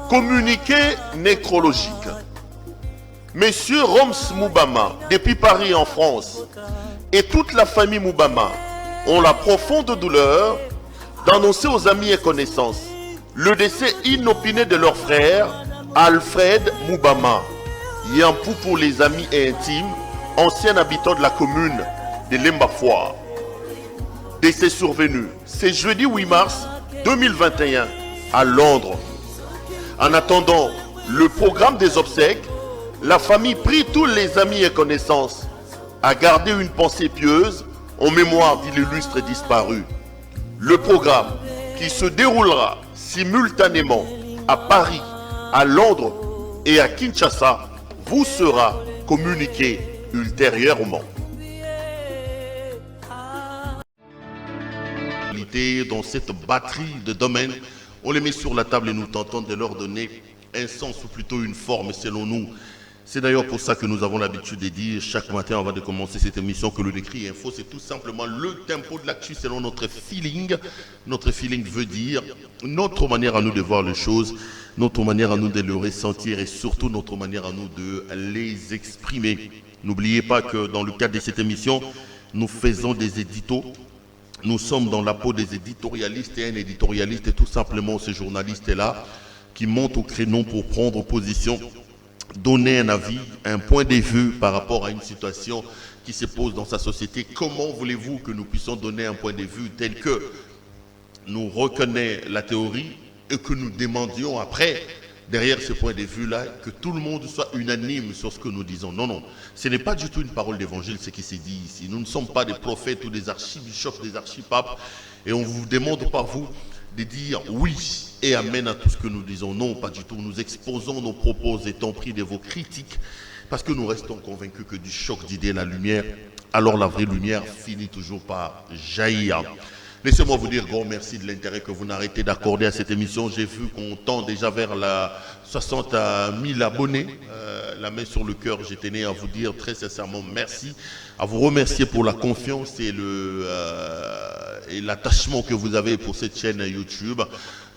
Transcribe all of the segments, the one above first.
Communiqué nécrologique. Monsieur Roms Moubama, depuis Paris en France, et toute la famille Moubama ont la profonde douleur d'annoncer aux amis et connaissances le décès inopiné de leur frère Alfred Moubama, Yampou pour les amis et intimes, ancien habitant de la commune de Lembafoire. Décès survenu, c'est jeudi 8 mars 2021 à Londres. En attendant le programme des obsèques, la famille prie tous les amis et connaissances à garder une pensée pieuse en mémoire de l'illustre disparu. Le programme qui se déroulera simultanément à Paris, à Londres et à Kinshasa vous sera communiqué ultérieurement. Dans cette batterie de domaines, on les met sur la table et nous tentons de leur donner un sens ou plutôt une forme selon nous. C'est d'ailleurs pour ça que nous avons l'habitude de dire chaque matin avant de commencer cette émission que le décrit info, c'est tout simplement le tempo de l'actu selon notre feeling. Notre feeling veut dire notre manière à nous de voir les choses, notre manière à nous de le ressentir et surtout notre manière à nous de les exprimer. N'oubliez pas que dans le cadre de cette émission, nous faisons des éditos. Nous sommes dans la peau des éditorialistes et un éditorialiste est tout simplement ce journaliste-là qui monte au créneau pour prendre position, donner un avis, un point de vue par rapport à une situation qui se pose dans sa société. Comment voulez-vous que nous puissions donner un point de vue tel que nous reconnaissons la théorie et que nous demandions après, derrière ce point de vue-là, que tout le monde soit unanime sur ce que nous disons. Non, non, ce n'est pas du tout une parole d'évangile ce qui s'est dit ici. Nous ne sommes pas des prophètes ou des archibishops, des archipapes et on vous demande par vous de dire oui et amen à tout ce que nous disons. Non, pas du tout. Nous exposons nos propos étant pris de vos critiques parce que nous restons convaincus que du choc d'idées, la lumière, alors la vraie lumière finit toujours par jaillir. Laissez-moi vous dire grand merci de l'intérêt que vous n'arrêtez d'accorder à cette émission. J'ai vu qu'on tend déjà vers la 60 000 abonnés. La main sur le cœur, j'ai tenu à vous dire très sincèrement merci. À vous remercier pour la confiance et l'attachement que vous avez pour cette chaîne YouTube.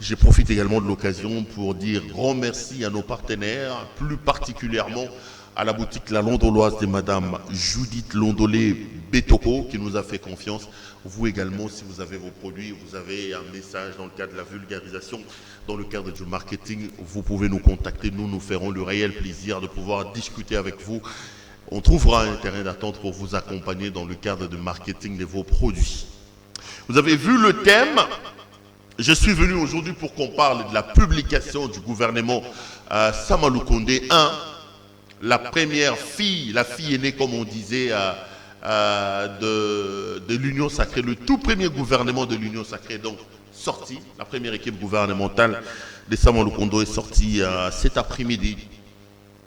Je profite également de l'occasion pour dire grand merci à nos partenaires, plus particulièrement à la boutique La Londoloise de Madame Judith Londolé-Betoko qui nous a fait confiance. Vous également, si vous avez vos produits, vous avez un message dans le cadre de la vulgarisation, dans le cadre du marketing, vous pouvez nous contacter. Nous ferons le réel plaisir de pouvoir discuter avec vous. On trouvera un terrain d'attente pour vous accompagner dans le cadre du marketing de vos produits. Vous avez vu le thème. Je suis venu aujourd'hui pour qu'on parle de la publication du gouvernement Samalou Kondé 1. La première fille, la fille aînée comme on disait de l'Union Sacrée, le tout premier gouvernement de l'Union Sacrée, donc sorti, la première équipe gouvernementale de Samalou Kondé est sortie cet après-midi.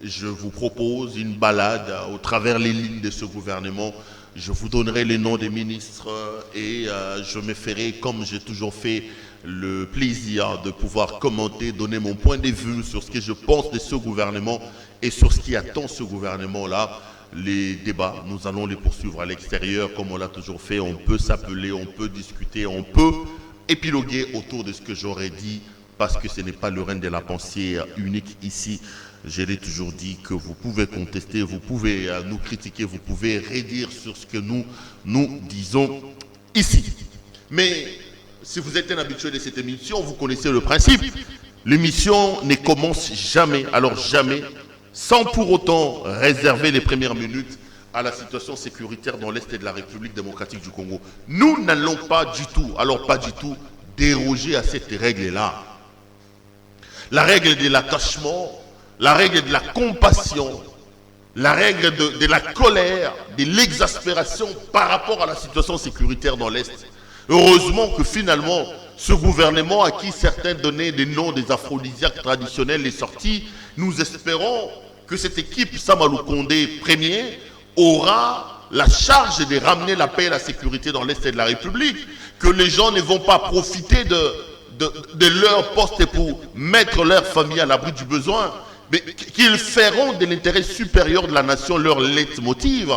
Je vous propose une balade au travers les lignes de ce gouvernement. Je vous donnerai les noms des ministres et je me ferai, comme j'ai toujours fait, le plaisir de pouvoir commenter, donner mon point de vue sur ce que je pense de ce gouvernement et sur ce qui attend ce gouvernement-là. Les débats, nous allons les poursuivre à l'extérieur comme on l'a toujours fait. On peut s'appeler, on peut discuter, on peut épiloguer autour de ce que j'aurais dit parce que ce n'est pas le règne de la pensée unique ici. Je l'ai toujours dit que vous pouvez contester, vous pouvez nous critiquer, vous pouvez redire sur ce que nous disons ici. Mais si vous êtes un habitué de cette émission, vous connaissez le principe. L'émission ne commence jamais, alors jamais, sans pour autant réserver les premières minutes à la situation sécuritaire dans l'Est de la République démocratique du Congo. Nous n'allons pas du tout, alors pas du tout, déroger à cette règle-là. La règle de l'attachement, la règle de la compassion, la règle de la colère, de l'exaspération par rapport à la situation sécuritaire dans l'Est. Heureusement que finalement, ce gouvernement à qui certains donnaient des noms des aphrodisiaques traditionnels est sorti. Nous espérons que cette équipe Samalou Kondé premier aura la charge de ramener la paix et la sécurité dans l'Est de la République. Que les gens ne vont pas profiter de leur poste pour mettre leur famille à l'abri du besoin. Mais qu'ils feront de l'intérêt supérieur de la nation leur leitmotiv,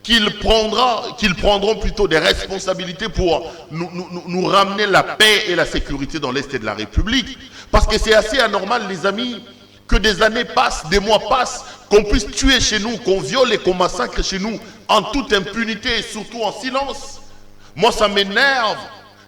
qu'ils prendront plutôt des responsabilités pour nous ramener la paix et la sécurité dans l'Est de la République. Parce que c'est assez anormal, les amis, que des années passent, des mois passent, qu'on puisse tuer chez nous, qu'on viole et qu'on massacre chez nous en toute impunité et surtout en silence. Moi, ça m'énerve,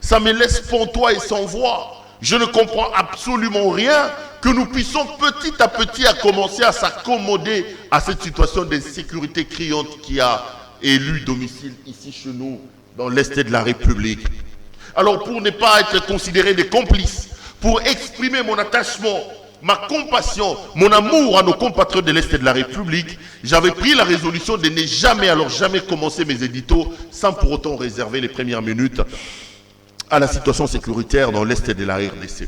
ça me laisse pantois et sans voix. Je ne comprends absolument rien que nous puissions petit à petit à commencer à s'accommoder à cette situation d'insécurité criante qui a élu domicile ici chez nous, dans l'Est de la République. Alors, pour ne pas être considéré des complices, pour exprimer mon attachement, ma compassion, mon amour à nos compatriotes de l'Est de la République, j'avais pris la résolution de ne jamais, alors jamais commencer mes éditos sans pour autant réserver les premières minutes à la situation sécuritaire dans l'Est de la RDC.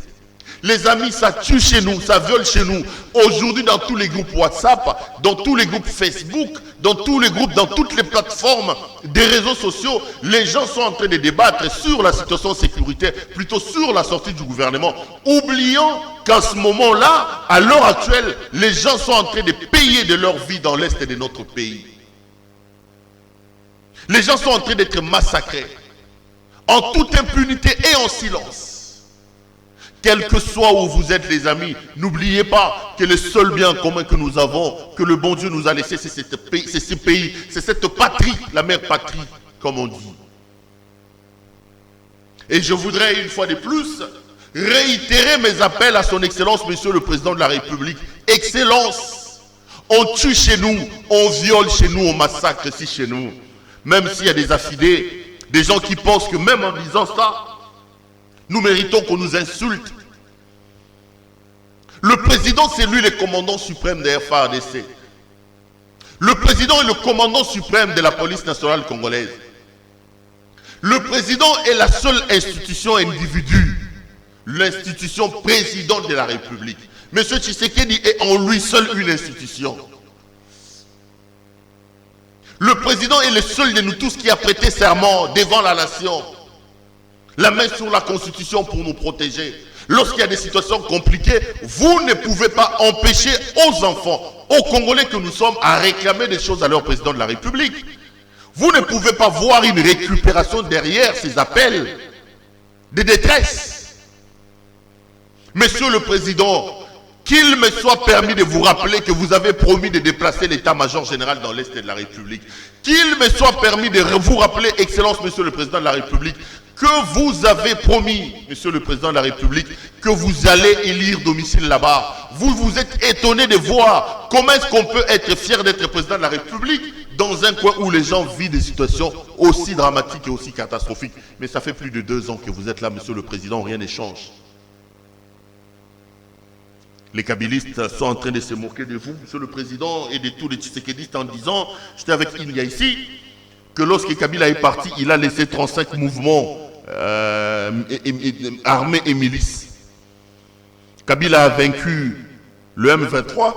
Les amis, ça tue chez nous, ça viole chez nous. Aujourd'hui, dans tous les groupes WhatsApp, dans tous les groupes Facebook, dans tous les groupes, dans toutes les plateformes des réseaux sociaux, les gens sont en train de débattre sur la situation sécuritaire, plutôt sur la sortie du gouvernement, oubliant qu'en ce moment-là, à l'heure actuelle, les gens sont en train de payer de leur vie dans l'Est de notre pays. Les gens sont en train d'être massacrés, en toute impunité et en silence. Quel que soit où vous êtes, les amis, n'oubliez pas que le seul bien commun que nous avons, que le bon Dieu nous a laissé, c'est ce pays, c'est cette patrie, la mère patrie, comme on dit. Et je voudrais une fois de plus réitérer mes appels à son Excellence, Monsieur le Président de la République. Excellence, on tue chez nous, on viole chez nous, on massacre ici chez nous. Même s'il y a des affidés, des gens qui pensent que même en disant ça, nous méritons qu'on nous insulte. Le président, c'est lui le commandant suprême des FARDC. Le président est le commandant suprême de la police nationale congolaise. Le président est la seule institution individu, l'institution présidente de la République. Monsieur Tshisekedi est en lui seul une institution. Le président est le seul de nous tous qui a prêté serment devant la nation. La main sur la Constitution pour nous protéger. Lorsqu'il y a des situations compliquées, vous ne pouvez pas empêcher aux enfants, aux Congolais que nous sommes, à réclamer des choses à leur président de la République. Vous ne pouvez pas voir une récupération derrière ces appels de détresse. Monsieur le Président, qu'il me soit permis de vous rappeler que vous avez promis de déplacer l'état-major général dans l'Est de la République. Qu'il me soit permis de vous rappeler, Excellence, Monsieur le Président de la République, que vous avez promis, Monsieur le Président de la République, que vous allez élire domicile là-bas. Vous vous êtes étonné de voir comment est-ce qu'on peut être fier d'être Président de la République dans un coin où les gens vivent des situations aussi dramatiques et aussi catastrophiques. Mais ça fait plus de 2 ans que vous êtes là, Monsieur le Président, rien ne change. Les kabylistes sont en train de se moquer de vous, Monsieur le Président, et de tous les tshisekédistes en disant, j'étais avec Ilia ici, que lorsque Kabila est parti, il a laissé 35 mouvements armés et milices. Kabila a vaincu le M23.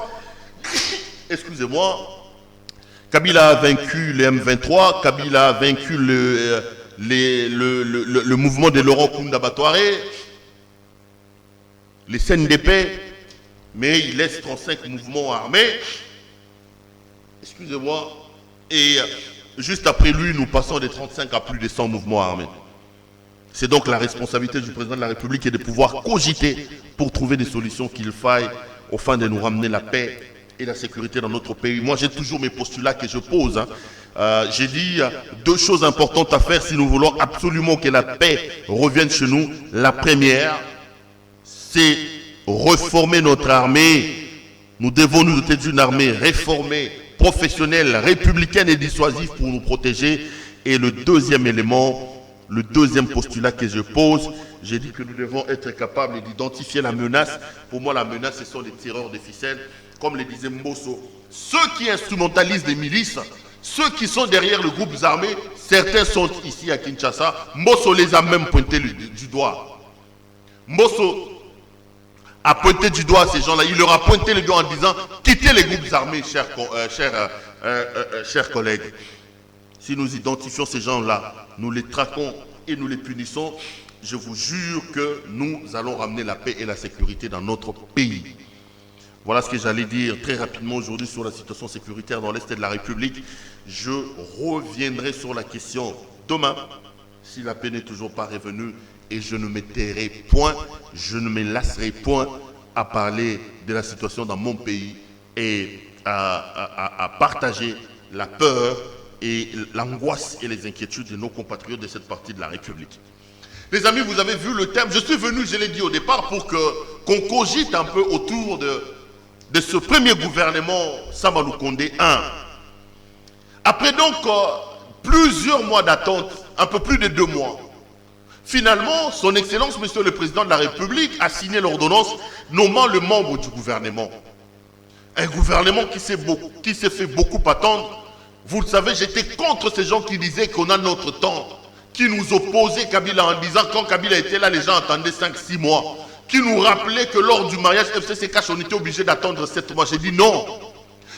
Excusez-moi. Kabila a vaincu le M23. Kabila a vaincu le mouvement de Laurent Kunda Batouaré, les CNDP, mais il laisse 35 mouvements armés. Excusez-moi. Et juste après lui, nous passons des 35 à plus de 100 mouvements armés. C'est donc la responsabilité du président de la République et de pouvoir cogiter pour trouver des solutions qu'il faille au fin de nous ramener la paix et la sécurité dans notre pays. Moi, j'ai toujours mes postulats que je pose. J'ai dit 2 choses importantes à faire si nous voulons absolument que la paix revienne chez nous. La première, c'est reformer notre armée. Nous devons nous doter d'une armée réformée, professionnelle, républicaine et dissuasive pour nous protéger. Et le deuxième élément, le deuxième postulat que je pose, j'ai dit que nous devons être capables d'identifier la menace. Pour moi, la menace, ce sont les tireurs de ficelles, comme le disait Mbosso. Ceux qui instrumentalisent les milices, ceux qui sont derrière le groupe armé, certains sont ici à Kinshasa. Mbosso les a même pointés du doigt. Mbosso a pointé du doigt ces gens-là. Il leur a pointé le doigt en disant « Quittez les groupes armés, chers collègues. » Si nous identifions ces gens-là, nous les traquons et nous les punissons, je vous jure que nous allons ramener la paix et la sécurité dans notre pays. Voilà ce que j'allais dire très rapidement aujourd'hui sur la situation sécuritaire dans l'Est de la République. Je reviendrai sur la question demain, si la paix n'est toujours pas revenue, et je ne me tairai point, je ne me lasserai point à parler de la situation dans mon pays et à partager la peur et l'angoisse et les inquiétudes de nos compatriotes de cette partie de la République. Les amis, vous avez vu le thème. Je suis venu, je l'ai dit au départ, pour qu'on cogite un peu autour de ce premier gouvernement Samalou Condé 1. Après donc plusieurs mois d'attente, un peu plus de 2 mois, finalement, son Excellence, Monsieur le Président de la République, a signé l'ordonnance nommant le membre du gouvernement. Un gouvernement qui s'est fait beaucoup attendre. Vous le savez, j'étais contre ces gens qui disaient qu'on a notre temps, qui nous opposaient Kabila en disant quand Kabila était là, les gens attendaient 5-6 mois, qui nous rappelaient que lors du mariage FCCK, on était obligé d'attendre 7 mois. J'ai dit non.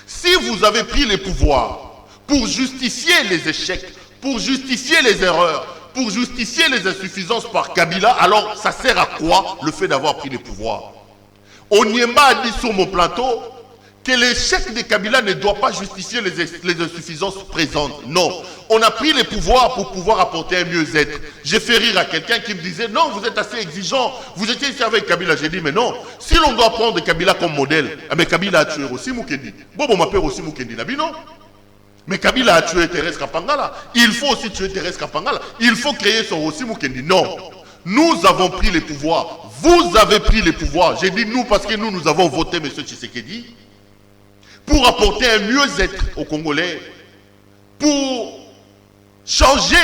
Si vous avez pris les pouvoirs pour justifier les échecs, pour justifier les erreurs, pour justifier les insuffisances par Kabila, alors ça sert à quoi le fait d'avoir pris les pouvoirs? Onyema a dit sur mon plateau que l'échec de Kabila ne doit pas justifier les insuffisances présentes. Non, on a pris les pouvoirs pour pouvoir apporter un mieux-être. J'ai fait rire à quelqu'un qui me disait, non, vous êtes assez exigeant, vous étiez ici avec Kabila. J'ai dit, mais non, si l'on doit prendre Kabila comme modèle, mais Kabila a tué aussi Mukendi. Bon, on m'appelle aussi Mukendi, non? Mais Kabila a tué Thérèse Kapangala. Il faut aussi tuer Thérèse Kapangala. Il faut créer son aussi Mukendi. Non, nous avons pris les pouvoirs. Vous avez pris les pouvoirs. J'ai dit nous parce que nous avons voté M. Tshisekedi pour apporter un mieux-être aux Congolais, pour changer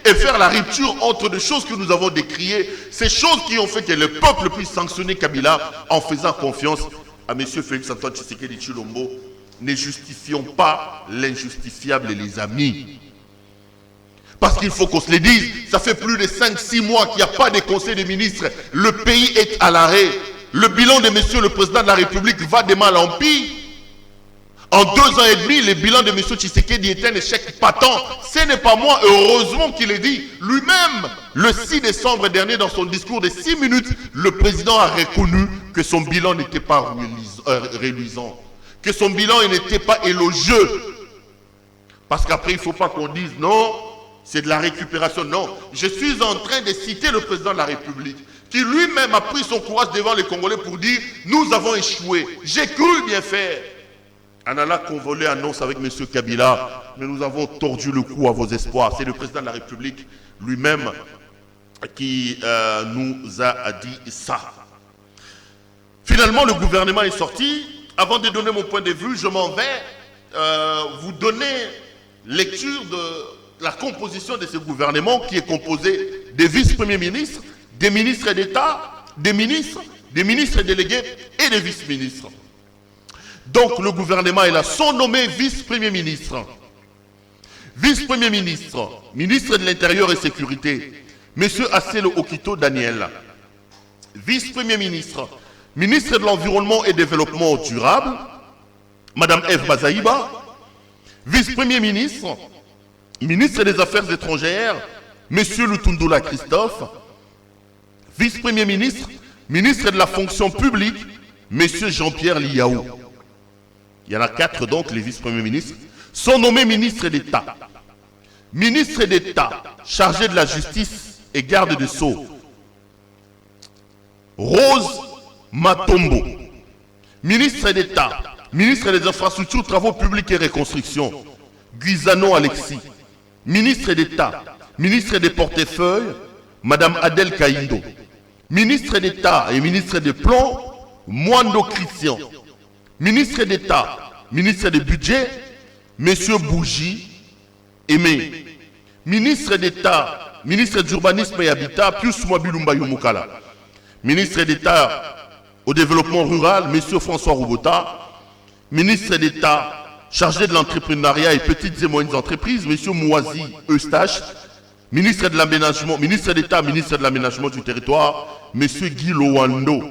et faire la rupture entre des choses que nous avons décriées, ces choses qui ont fait que le peuple puisse sanctionner Kabila en faisant confiance à M. Félix Antoine Tshisekedi Tshilombo. Ne justifions pas l'injustifiable, les amis. Parce qu'il faut qu'on se le dise, ça fait plus de 5-6 mois qu'il n'y a pas de conseil des ministres. Le pays est à l'arrêt. Le bilan de M. le Président de la République va de mal en pire. En 2 ans et demi, le bilan de M. Tshisekedi est un échec patent. Ce n'est pas moi, heureusement qu'il est dit. Lui-même, le 6 décembre dernier, dans son discours de 6 minutes, le président a reconnu que son bilan n'était pas reluisant. Que son bilan n'était pas élogieux. Parce qu'après, il ne faut pas qu'on dise non, c'est de la récupération. Non, je suis en train de citer le président de la République, qui lui-même a pris son courage devant les Congolais pour dire nous avons échoué. J'ai cru bien faire. En allant convoler annonce avec M. Kabila, mais nous avons tordu le cou à vos espoirs. C'est le président de la République lui-même qui nous a dit ça. Finalement, le gouvernement est sorti. Avant de donner mon point de vue, je m'en vais vous donner lecture de la composition de ce gouvernement qui est composé des vice-premiers ministres, des ministres d'État, des ministres délégués et des vice-ministres. Donc le gouvernement est là, sont nommés vice-premiers ministres. Vice-premier ministre, ministre de l'Intérieur et Sécurité, M. Asselo Okito Daniel. Vice-premier ministre, ministre de l'Environnement et Développement Durable, Mme Eve Bazaïba. Vice-premier ministre, ministre des Affaires étrangères, M. Lutundula Christophe. Vice-premier ministre, ministre de la Fonction publique, M. Jean-Pierre Liaou. Il y en a 4 donc, les vice-premiers ministres, sont nommés ministres d'État. Ministre d'État, chargé de la justice et garde des Sceaux, Rose Matombo. Ministre d'État, ministre des Infrastructures, Travaux publics et Reconstruction, Guizano Alexis. Ministre d'État, ministre des Portefeuilles, Mme Adèle Kaindo. Ministre d'État et ministre des Plans, Mwando Christian. Ministre d'État, ministre du Budget, M. Bougie Aimé. Ministre d'État, ministre d'Urbanisme et Habitat, Pius Mwabilumba Yumukala. Ministre d'État au Développement Rural, M. François Roubota. Ministre d'État chargé de l'entrepreneuriat et petites et moyennes entreprises, M. Mouazi Eustache. Ministre de l'Aménagement, ministre d'État, ministre de l'Aménagement du Territoire, M. Guy Lowando.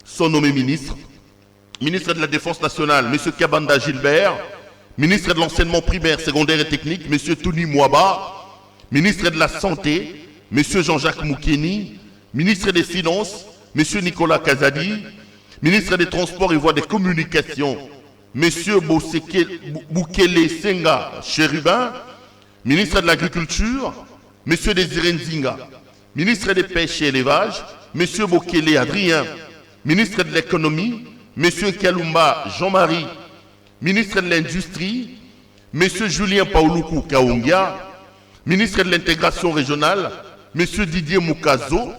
Sont nommés ministres. Ministre de la Défense nationale, M. Kabanda Gilbert. Ministre de l'Enseignement primaire, secondaire et technique, M. Tony Mwaba. Ministre de la Santé, M. Jean-Jacques Moukeni. Ministre des Finances, M. Nicolas Kazadi. Ministre des Transports et Voies de Communication, M. Boukele Senga Chérubin. Ministre de l'Agriculture, M. Désiré Nzinga. ministre des Pêches et Élevage, M. Bokele Adrien, ministre de l'Économie, M. Kalumba Jean-Marie, ministre de l'Industrie, M. Julien Pauluku Kaungia, ministre de l'Intégration régionale, M. Didier Mukazo,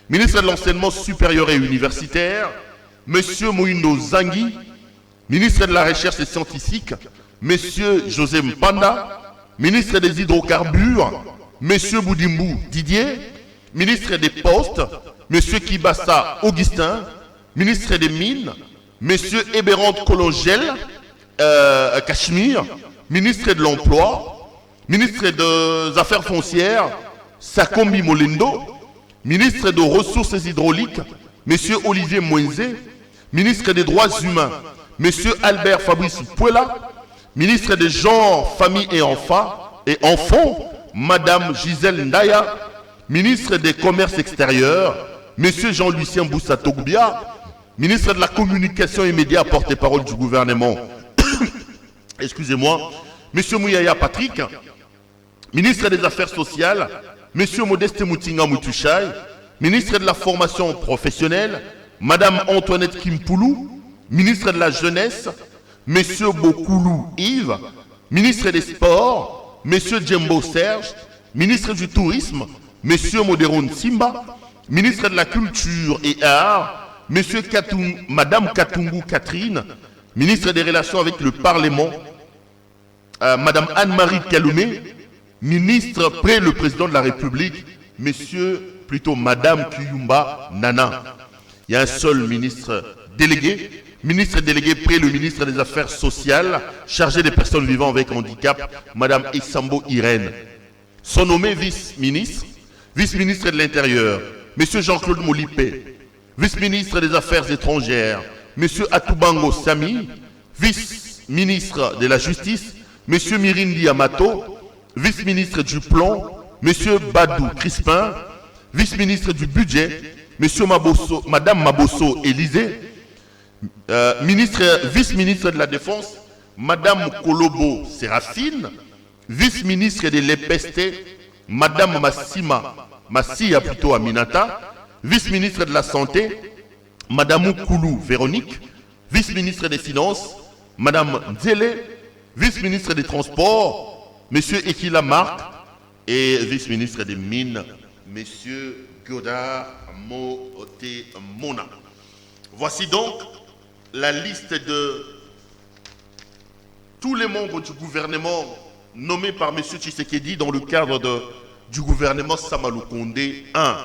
ministre de l'Enseignement supérieur et universitaire, M. Moïno Zangui, ministre de la Recherche et scientifique, M. José Mpanda, ministre des Hydrocarbures, M. Boudimbu Didier, ministre des Postes, M. Kibassa Augustin, ministre des Mines, M. Eberand Kolongel Cachemire, ministre de l'Emploi, ministre des Affaires foncières, Sakombi Molendo, ministre des Ressources hydrauliques, M. Olivier Mouenzé, ministre des Droits humains, M. Albert Fabrice Puela, ministre des Genres, Familles et Enfants, Mme Gisèle Ndaya, ministre des Commerces extérieurs, M. Jean-Lucien Boussa-Togbia, ministre de la Communication et Médias, porte-parole du gouvernement, excusez-moi, M. Mouyaya Patrick, ministre des Affaires sociales, M. Modeste Moutinga Moutuchai, ministre de la Formation professionnelle, Mme Antoinette Kimpoulou, ministre de la Jeunesse, M. Bokoulou Yves, ministre des Sports, M. Djembo Serge, ministre du Tourisme, M. Moderon Simba, ministre de la Culture et Arts, Mme Katungu Catherine, ministre des Relations avec le Parlement, Mme Anne-Marie Kaloumé, ministre près le président de la République, Mme Kiyumba Nana. Il y a un seul ministre délégué près le ministre des Affaires sociales, chargé des personnes vivant avec handicap, Mme Essambo Irène. Sont nommés vice-ministres, vice-ministre de l'Intérieur, M. Jean-Claude Molipé, vice-ministre des Affaires étrangères, M. Atubango Sami, vice-ministre de la Justice, M. Mirindi Amato, vice-ministre du Plan, M. Badou Crispin, vice-ministre du Budget, Mme Mabosso Élysée, vice-ministre de la Défense, Mme Kolobo Séraphine, vice-ministre de l'EPST, Mme Massia plutôt Aminata, vice-ministre de la Santé, Mme Koulou Véronique, vice-ministre des Finances, Mme Nzele, vice-ministre des Transports, M. Ekila Marc, et vice-ministre des Mines, M. Godard Mote Mona. Voici donc la liste de tous les membres du gouvernement nommés par M. Tshisekedi dans le cadre du gouvernement Sama Lukonde 1.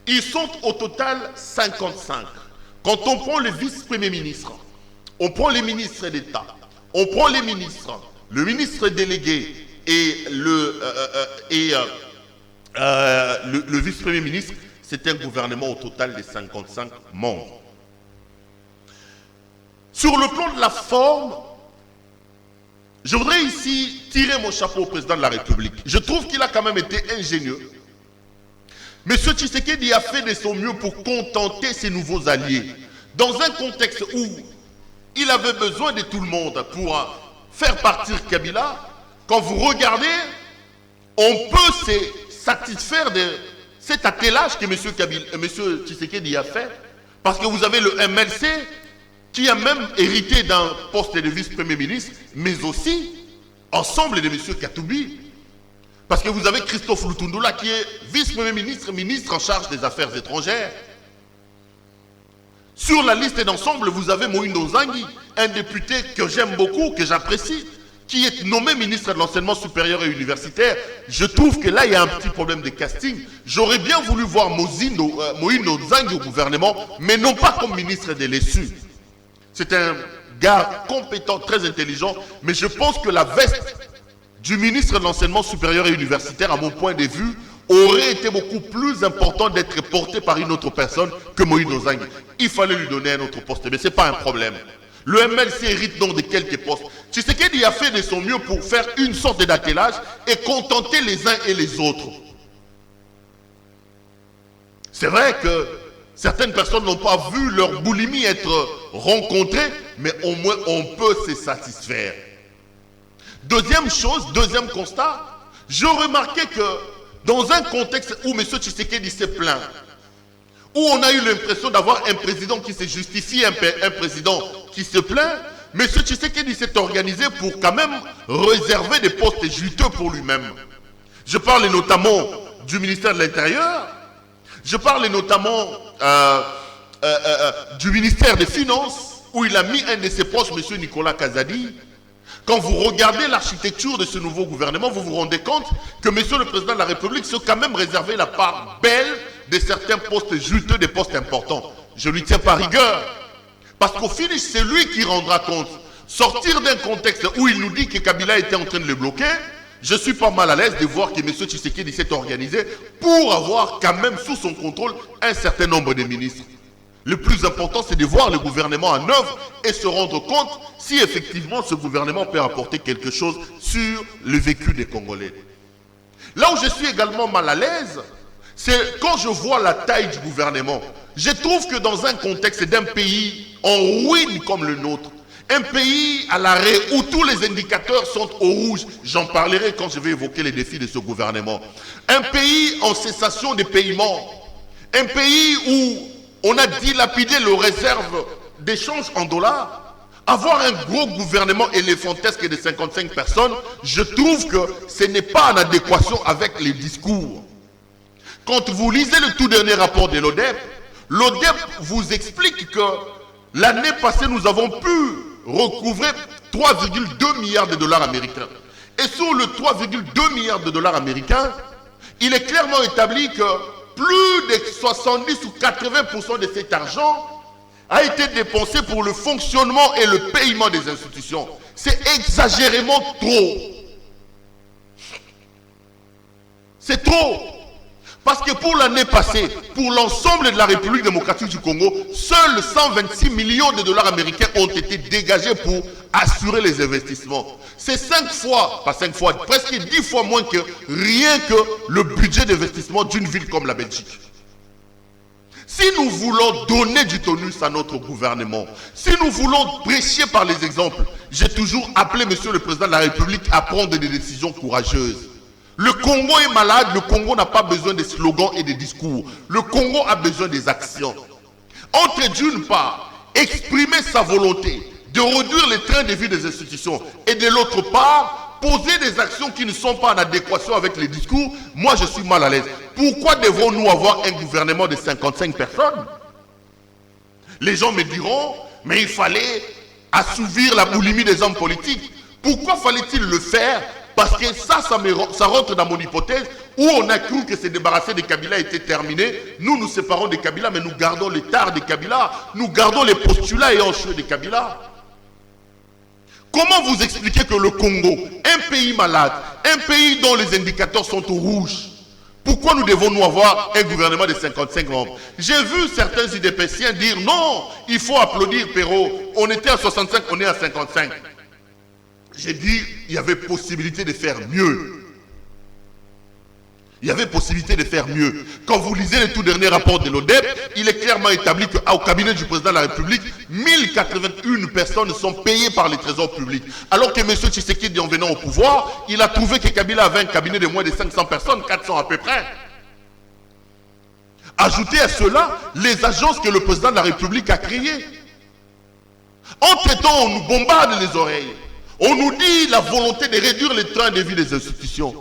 Ils sont au total 55. Quand on prend le vice-premier ministre, on prend les ministres d'État, on prend les ministres, le ministre délégué et le vice-premier ministre, c'est un gouvernement au total de 55 membres. Sur le plan de la forme, je voudrais ici tirer mon chapeau au président de la République. Je trouve qu'il a quand même été ingénieux. M. Tshisekedi a fait de son mieux pour contenter ses nouveaux alliés. Dans un contexte où il avait besoin de tout le monde pour faire partir Kabila, quand vous regardez, on peut se satisfaire de cet attelage que M. Tshisekedi a fait, parce que vous avez le MLC qui a même hérité d'un poste de vice-premier ministre, mais aussi ensemble de M. Katoubi. Parce que vous avez Christophe Lutundula qui est vice-premier ministre, ministre en charge des Affaires étrangères. Sur la liste d'ensemble, vous avez Moïno Zangui, un député que j'aime beaucoup, que j'apprécie, qui est nommé ministre de l'Enseignement supérieur et universitaire. Je trouve que là, il y a un petit problème de casting. J'aurais bien voulu voir Moïno Zangui au gouvernement, mais non pas comme ministre de l'ESU. C'est un gars compétent, très intelligent, mais je pense que la veste du ministre de l'Enseignement supérieur et universitaire, à mon point de vue, aurait été beaucoup plus important d'être porté par une autre personne que Moïno Zangui. Il fallait lui donner un autre poste, mais ce n'est pas un problème. Le MLC hérite donc de quelques postes. Tshisekedi a fait de son mieux pour faire une sorte d'attelage et contenter les uns et les autres. C'est vrai que certaines personnes n'ont pas vu leur boulimie être rencontrée, mais au moins on peut se satisfaire. Deuxième chose, deuxième constat, je remarquais que dans un contexte où M. Tshisekedi s'est plaint, où on a eu l'impression d'avoir un président qui se justifie, un président qui se plaint, M. Tshisekedi s'est organisé pour quand même réserver des postes juteux pour lui-même. Je parle notamment du ministère de l'Intérieur, je parle notamment du ministère des Finances, où il a mis un de ses proches, M. Nicolas Kazadi. Quand vous regardez l'architecture de ce nouveau gouvernement, vous vous rendez compte que M. le Président de la République s'est quand même réservé la part belle de certains postes juteux, des postes importants. Je ne lui tiens pas rigueur. Parce qu'au finish, c'est lui qui rendra compte. Sortir d'un contexte où il nous dit que Kabila était en train de le bloquer, je suis pas mal à l'aise de voir que M. Tshisekedi s'est organisé pour avoir quand même sous son contrôle un certain nombre de ministres. Le plus important, c'est de voir le gouvernement en œuvre et se rendre compte si effectivement ce gouvernement peut apporter quelque chose sur le vécu des Congolais. Là où je suis également mal à l'aise, c'est quand je vois la taille du gouvernement. Je trouve que dans un contexte d'un pays en ruine comme le nôtre, un pays à l'arrêt où tous les indicateurs sont au rouge, j'en parlerai quand je vais évoquer les défis de ce gouvernement. Un pays en cessation de paiement, un pays où on a dilapidé les réserves d'échange en dollars. Avoir un gros gouvernement éléphantesque de 55 personnes, je trouve que ce n'est pas en adéquation avec les discours. Quand vous lisez le tout dernier rapport de l'ODEP, l'ODEP vous explique que l'année passée, nous avons pu recouvrer 3,2 milliards de dollars américains. Et sur le 3,2 milliards de dollars américains, il est clairement établi que plus de 70 ou 80% de cet argent a été dépensé pour le fonctionnement et le paiement des institutions. C'est exagérément trop. C'est trop. Parce que pour l'année passée, pour l'ensemble de la République démocratique du Congo, seuls 126 millions de dollars américains ont été dégagés pour assurer les investissements. C'est 5 fois, pas 5 fois, presque 10 fois moins que rien que le budget d'investissement d'une ville comme la Belgique. Si nous voulons donner du tonus à notre gouvernement, si nous voulons prêcher par les exemples, j'ai toujours appelé M. le Président de la République à prendre des décisions courageuses. Le Congo est malade, le Congo n'a pas besoin de slogans et de discours. Le Congo a besoin des actions. Entre d'une part, exprimer sa volonté de réduire les trains de vie des institutions et de l'autre part, poser des actions qui ne sont pas en adéquation avec les discours, moi je suis mal à l'aise. Pourquoi devons-nous avoir un gouvernement de 55 personnes? Les gens me diront, mais il fallait assouvir la boulimie des hommes politiques. Pourquoi fallait-il le faire? Parce que ça rentre dans mon hypothèse où on a cru que se débarrasser de Kabila était terminé. Nous nous séparons de Kabila, mais nous gardons les tares de Kabila. Nous gardons les postulats et enjeux de Kabila. Comment vous expliquer que le Congo, un pays malade, un pays dont les indicateurs sont au rouge, pourquoi nous devons-nous avoir un gouvernement de 55 membres? J'ai vu certains UDPCiens dire non, il faut applaudir Perrault. On était à 65, on est à 55. J'ai dit, il y avait possibilité de faire mieux. Il y avait possibilité de faire mieux. Quand vous lisez le tout dernier rapport de l'ODEP, il est clairement établi qu'au cabinet du président de la République, 1081 personnes sont payées par les trésors publics. Alors que M. Tshisekedi, en venant au pouvoir, il a trouvé que Kabila avait un cabinet de moins de 500 personnes, 400 à peu près. Ajoutez à cela les agences que le président de la République a créées. Entre-temps, on nous bombarde les oreilles. On nous dit la volonté de réduire les trains de vie des institutions.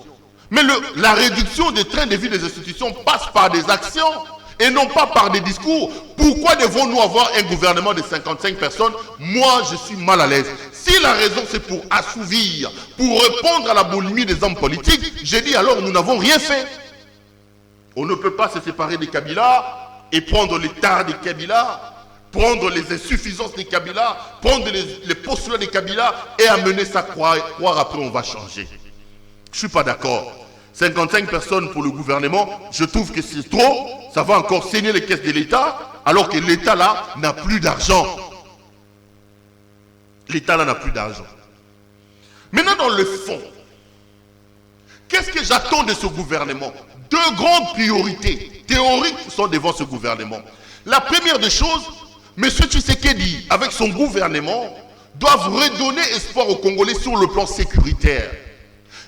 Mais la réduction des trains de vie des institutions passe par des actions et non pas par des discours. Pourquoi devons-nous avoir un gouvernement de 55 personnes? Moi, je suis mal à l'aise. Si la raison c'est pour assouvir, pour répondre à la boulimie des hommes politiques, j'ai dit alors nous n'avons rien fait. On ne peut pas se séparer de Kabila et prendre les tares de Kabila, prendre les insuffisances de Kabila, prendre les postulats de Kabila et amener ça croire après on va changer. Je ne suis pas d'accord. 55 personnes pour le gouvernement, je trouve que c'est trop. Ça va encore saigner les caisses de l'État, alors que l'État là n'a plus d'argent. L'État là n'a plus d'argent. Maintenant dans le fond, qu'est-ce que j'attends de ce gouvernement? Deux grandes priorités théoriques sont devant ce gouvernement. La première des choses, M. Tshisekedi, avec son gouvernement, doivent redonner espoir aux Congolais sur le plan sécuritaire.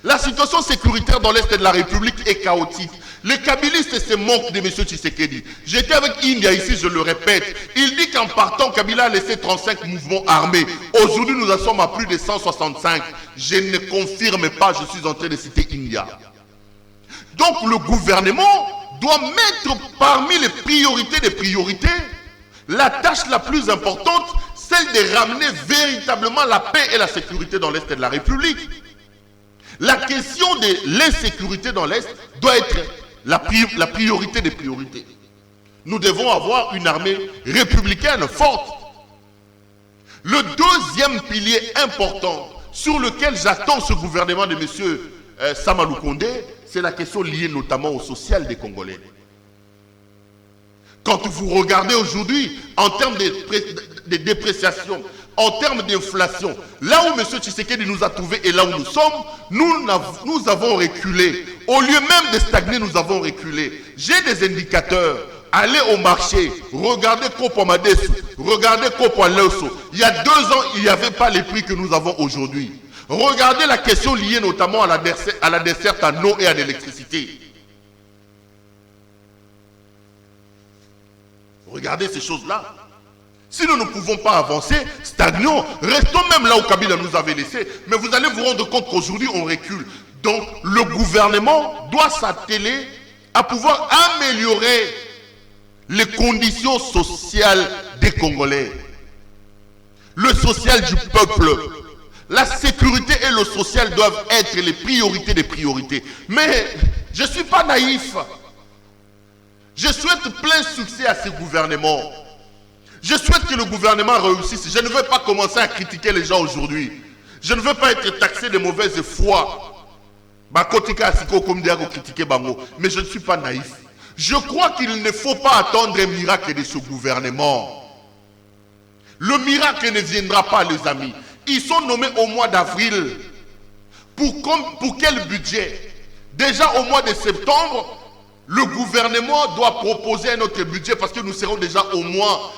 La situation sécuritaire dans l'Est de la République est chaotique. Les kabylistes se moquent de M. Tshisekedi. J'étais avec India ici, je le répète. Il dit qu'en partant, Kabila a laissé 35 mouvements armés. Aujourd'hui, nous en sommes à plus de 165. Je ne confirme pas, je suis en train de citer India. Donc le gouvernement doit mettre parmi les priorités des priorités la tâche la plus importante, celle de ramener véritablement la paix et la sécurité dans l'Est de la République. La question de l'insécurité dans l'Est doit être la priorité des priorités. Nous devons avoir une armée républicaine forte. Le deuxième pilier important sur lequel j'attends ce gouvernement de M. Sama Lukonde, c'est la question liée notamment au social des Congolais. Quand vous regardez aujourd'hui, en termes de dépréciation, en termes d'inflation, là où M. Tshisekedi nous a trouvés et là où nous sommes, nous avons reculé. Au lieu même de stagner, nous avons reculé. J'ai des indicateurs. Allez au marché, regardez Kopo Madesu, regardez Kopo Leoso. Il y a 2 ans, il n'y avait pas les prix que nous avons aujourd'hui. Regardez la question liée notamment à la desserte en eau et à l'électricité. Regardez ces choses-là. Si nous ne pouvons pas avancer, stagnons, restons même là où Kabila nous avait laissé. Mais vous allez vous rendre compte qu'aujourd'hui, on recule. Donc, le gouvernement doit s'atteler à pouvoir améliorer les conditions sociales des Congolais. Le social du peuple. La sécurité et le social doivent être les priorités des priorités. Mais je ne suis pas naïf. Je souhaite plein succès à ce gouvernement. Je souhaite que le gouvernement réussisse. Je ne veux pas commencer à critiquer les gens aujourd'hui. Je ne veux pas être taxé de mauvaise foi. Mais je ne suis pas naïf. Je crois qu'il ne faut pas attendre un miracle de ce gouvernement. Le miracle ne viendra pas, les amis. Ils sont nommés au mois d'avril. Pour quel budget? Déjà au mois de septembre, le gouvernement doit proposer un autre budget parce que nous serons déjà au mois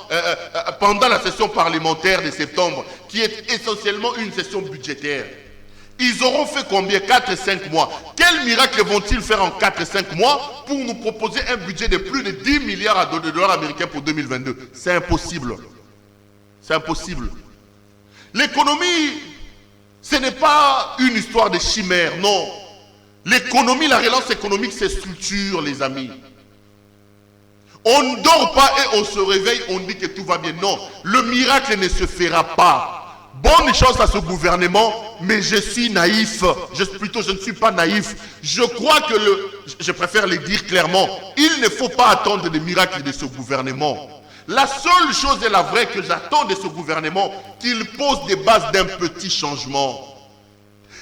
pendant la session parlementaire de septembre, qui est essentiellement une session budgétaire. Ils auront fait combien? 4-5 mois. Quel miracle vont-ils faire en 4-5 mois pour nous proposer un budget de plus de 10 milliards de dollars américains pour 2022? C'est impossible. C'est impossible. L'économie, ce n'est pas une histoire de chimère, non. L'économie, la relance économique, c'est structure, les amis. On ne dort pas et on se réveille, on dit que tout va bien. Non, le miracle ne se fera pas. Bonne chance à ce gouvernement, mais je suis naïf. Je ne suis pas naïf. Je crois que je préfère le dire clairement, il ne faut pas attendre des miracles de ce gouvernement. La seule chose est la vraie que j'attends de ce gouvernement, qu'il pose des bases d'un petit changement.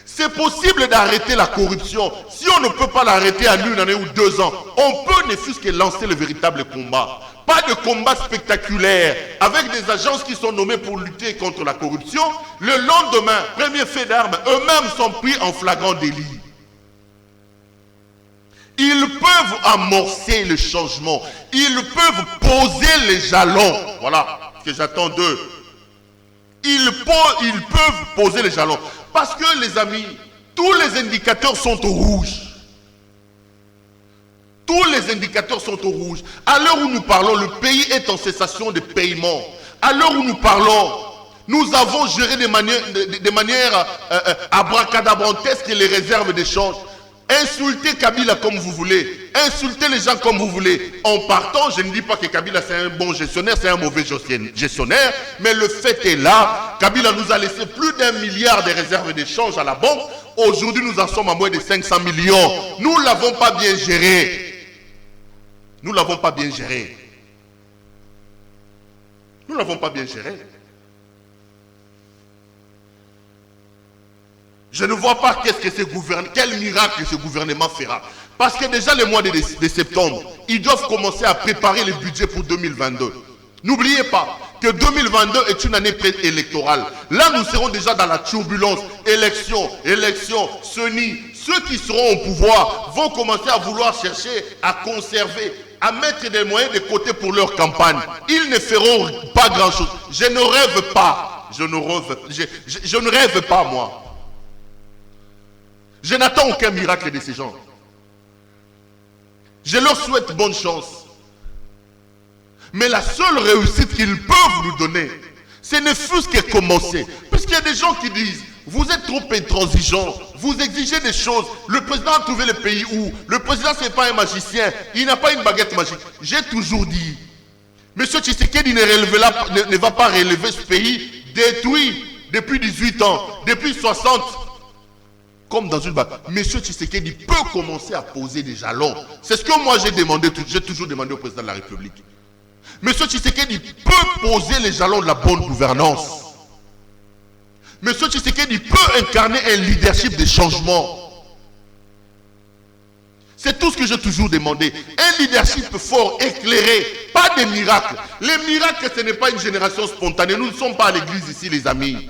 C'est possible d'arrêter la corruption. Si on ne peut pas l'arrêter en 1 année ou 2 ans, on peut ne fût-ce que lancer le véritable combat. Pas de combat spectaculaire avec des agences qui sont nommées pour lutter contre la corruption. Le lendemain, premier fait d'armes, eux-mêmes sont pris en flagrant délit. Ils peuvent amorcer le changement. Ils peuvent poser les jalons. Voilà ce que j'attends d'eux. Ils peuvent poser les jalons. Parce que les amis, tous les indicateurs sont au rouge. Tous les indicateurs sont au rouge. À l'heure où nous parlons, le pays est en cessation de paiement. À l'heure où nous parlons, nous avons géré de manière abracadabrantesque les réserves d'échange. Insultez Kabila comme vous voulez. Insultez les gens comme vous voulez. En partant, je ne dis pas que Kabila c'est un bon gestionnaire, c'est un mauvais gestionnaire. Mais le fait est là. Kabila nous a laissé plus d'1 milliard de réserves d'échange à la banque. Aujourd'hui, nous en sommes à moins de 500 millions. Nous ne l'avons pas bien géré. Nous ne l'avons pas bien géré. Nous ne l'avons pas bien géré. Je ne vois pas quel miracle ce gouvernement fera. Parce que déjà le mois de septembre, ils doivent commencer à préparer le budget pour 2022. N'oubliez pas que 2022 est une année préélectorale. Là, nous serons déjà dans la turbulence. Élection, Seni. Ceux qui seront au pouvoir vont commencer à vouloir chercher à conserver, à mettre des moyens de côté pour leur campagne. Ils ne feront pas grand-chose. Je ne rêve pas. Je ne rêve pas, moi. Je n'attends aucun miracle de ces gens. Je leur souhaite bonne chance. Mais la seule réussite qu'ils peuvent nous donner, ce ne fût-ce que commencer. Puisqu'il y a des gens qui disent, vous êtes trop intransigeants, vous exigez des choses. Le président a trouvé le pays où le président, ce n'est pas un magicien, il n'a pas une baguette magique. J'ai toujours dit, M. Tshisekedi ne va pas relever ce pays détruit depuis 18 ans, depuis 60, comme dans une baguette. M. Tshisekedi peut commencer à poser des jalons. C'est ce que moi j'ai toujours demandé au président de la République. M. Tshisekedi peut poser les jalons de la bonne gouvernance. M. Tshisekedi peut incarner un leadership de changement. C'est tout ce que j'ai toujours demandé. Un leadership fort, éclairé, pas des miracles. Les miracles, ce n'est pas une génération spontanée. Nous ne sommes pas à l'église ici, les amis.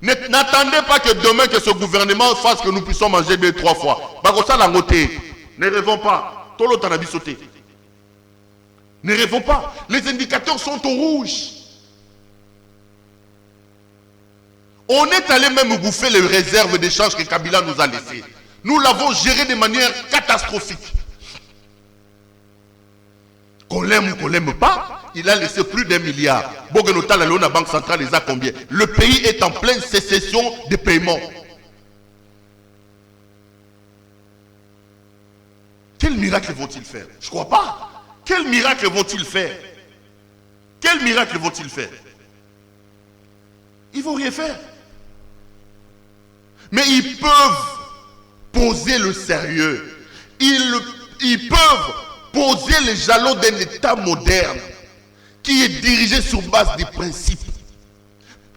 N'attendez pas que demain, que ce gouvernement fasse que nous puissions manger 2-3 fois. Bagosa la moté. Ne rêvons pas. Tolo tanabi sauté. Ne rêvons pas. Les indicateurs sont au rouge. On est allé même bouffer les réserves d'échange que Kabila nous a laissées. Nous l'avons géré de manière catastrophique. Qu'on l'aime ou qu'on l'aime pas, il a laissé plus d'1 milliard. Bogenotal, la Banque centrale, les a combien? Le pays est en pleine sécession de paiement. Quel miracle vont-ils faire? Je ne crois pas. Quel miracle vont-ils faire? Quel miracle vont-ils faire? Ils ne vont rien faire. Mais ils peuvent poser le sérieux. Ils peuvent poser les jalons d'un État moderne qui est dirigé sur base des principes.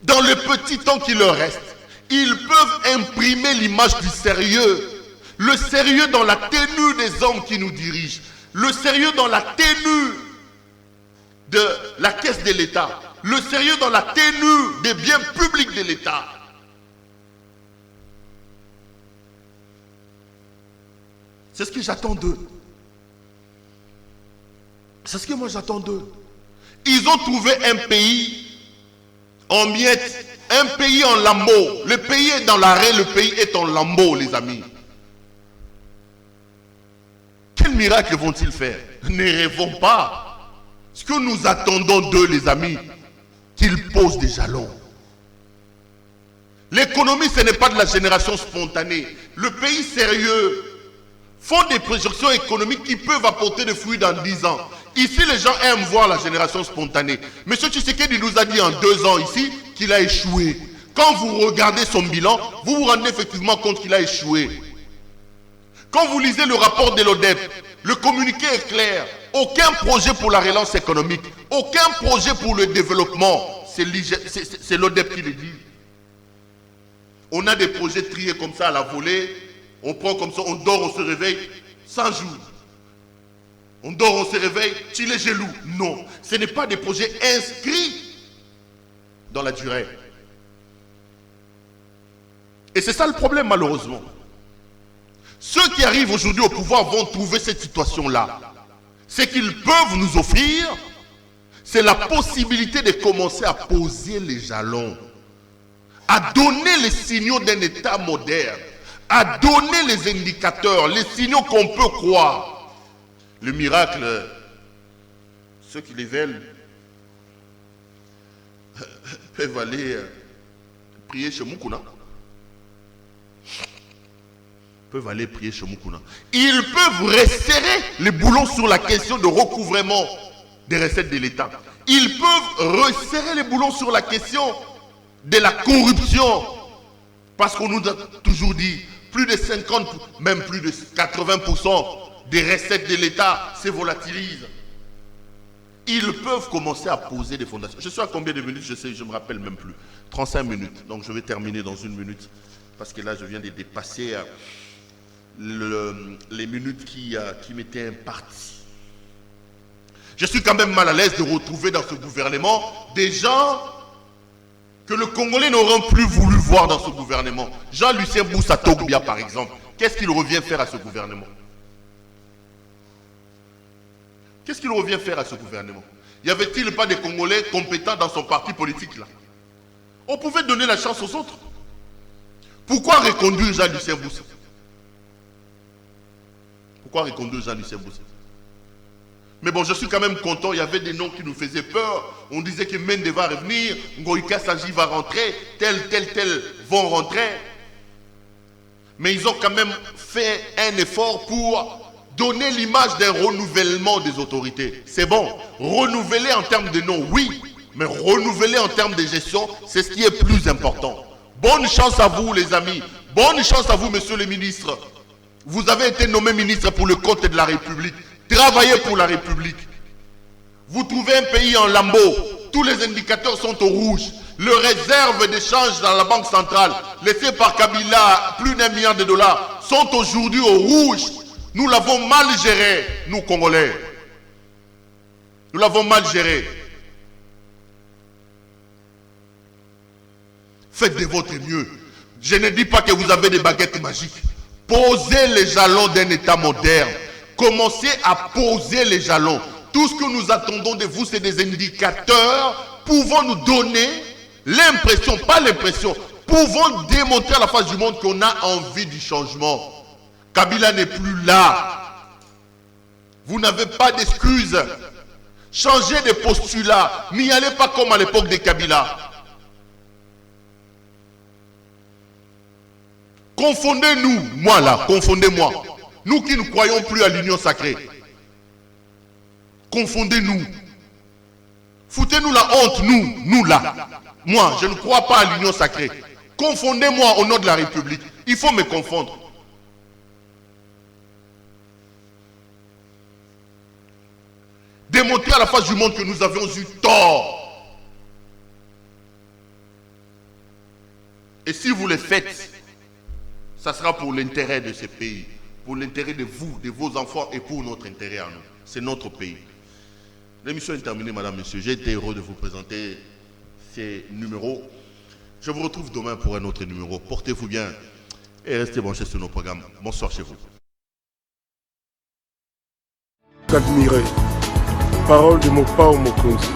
Dans le petit temps qui leur reste, ils peuvent imprimer l'image du sérieux. Le sérieux dans la tenue des hommes qui nous dirigent. Le sérieux dans la tenue de la caisse de l'État. Le sérieux dans la tenue des biens publics de l'État. C'est ce que j'attends d'eux. C'est ce que moi j'attends d'eux. Ils ont trouvé un pays en miettes, un pays en lambeaux. Le pays est dans l'arrêt, le pays est en lambeaux, les amis. Quel miracle vont-ils faire? Ne rêvons pas. Ce que nous attendons d'eux, les amis, qu'ils posent des jalons. L'économie, ce n'est pas de la génération spontanée. Le pays sérieux font des projections économiques qui peuvent apporter des fruits dans 10 ans. Ici, les gens aiment voir la génération spontanée. M. Tshisekedi nous a dit en 2 ans ici qu'il a échoué. Quand vous regardez son bilan, vous vous rendez effectivement compte qu'il a échoué. Quand vous lisez le rapport de l'ODEP, le communiqué est clair. Aucun projet pour la relance économique, aucun projet pour le développement. C'est l'ODEP qui le dit. On a des projets triés comme ça à la volée. On prend comme ça, on dort, on se réveille, 100 jours. On dort, on se réveille, tu les genoux. Non, ce n'est pas des projets inscrits dans la durée. Et c'est ça le problème, malheureusement. Ceux qui arrivent aujourd'hui au pouvoir vont trouver cette situation-là. Ce qu'ils peuvent nous offrir, c'est la possibilité de commencer à poser les jalons, à donner les signaux d'un État moderne, à donner les indicateurs, les signaux qu'on peut croire. Le miracle, ceux qui les veulent peuvent aller prier chez Moukouna. Peuvent aller prier chez Moukouna. Ils peuvent resserrer les boulons sur la question de recouvrement des recettes de l'État. Ils peuvent resserrer les boulons sur la question de la corruption. Parce qu'on nous a toujours dit, plus de 50, même plus de 80% des recettes de l'État se volatilisent. Ils peuvent commencer à poser des fondations. Je suis à combien de minutes? Je sais, je ne me rappelle même plus. 35 minutes. Donc je vais terminer dans 1 minute. Parce que là, je viens de dépasser les minutes qui m'étaient imparties. Je suis quand même mal à l'aise de retrouver dans ce gouvernement des gens que le Congolais n'auront plus voulu voir dans ce gouvernement. Jean-Lucien Boussa Togbia, par exemple. Qu'est-ce qu'il revient faire à ce gouvernement? Qu'est-ce qu'il revient faire à ce gouvernement? Y avait-il pas des Congolais compétents dans son parti politique là? On pouvait donner la chance aux autres. Pourquoi reconduire Jean-Lucien Boussa? Pourquoi reconduire Jean-Lucien Boussa? Mais bon, je suis quand même content. Il y avait des noms qui nous faisaient peur. On disait que Mende va revenir, Ngoïka Saji va rentrer, tel vont rentrer. Mais ils ont quand même fait un effort pour donner l'image d'un renouvellement des autorités. C'est bon. Renouveler en termes de nom, oui. Mais renouveler en termes de gestion, c'est ce qui est plus important. Bonne chance à vous, les amis. Bonne chance à vous, monsieur le ministre. Vous avez été nommé ministre pour le compte de la République. Travaillez pour la République. Vous trouvez un pays en lambeaux. Tous les indicateurs sont au rouge. Le réserve d'échange dans la banque centrale, laissée par Kabila, plus d'1 milliard de dollars, sont aujourd'hui au rouge. Nous l'avons mal géré, nous Congolais. Nous l'avons mal géré. Faites de votre mieux. Je ne dis pas que vous avez des baguettes magiques. Posez les jalons d'un État moderne. Commencez à poser les jalons. Tout ce que nous attendons de vous, c'est des indicateurs pouvant nous donner l'impression, pas l'impression, pouvant démontrer à la face du monde qu'on a envie du changement. Kabila n'est plus là. Vous n'avez pas d'excuses. Changez de postulat. N'y allez pas comme à l'époque de Kabila. Confondez-nous, moi là, confondez-moi. Nous qui ne croyons plus à l'union sacrée. Confondez-nous. Foutez-nous la honte, nous là. Moi, je ne crois pas à l'union sacrée. Confondez-moi au nom de la République. Il faut me confondre. Démontrer à la face du monde que nous avions eu tort. Et si vous le faites, ça sera pour l'intérêt de ce pays, pour l'intérêt de vous, de vos enfants et pour notre intérêt à nous. C'est notre pays. L'émission est terminée, madame, monsieur. J'ai été heureux de vous présenter ces numéros. Je vous retrouve demain pour un autre numéro. Portez-vous bien et restez branchés sur nos programmes. Bonsoir chez vous. Admirer. Parole de Mopao Mokonzi.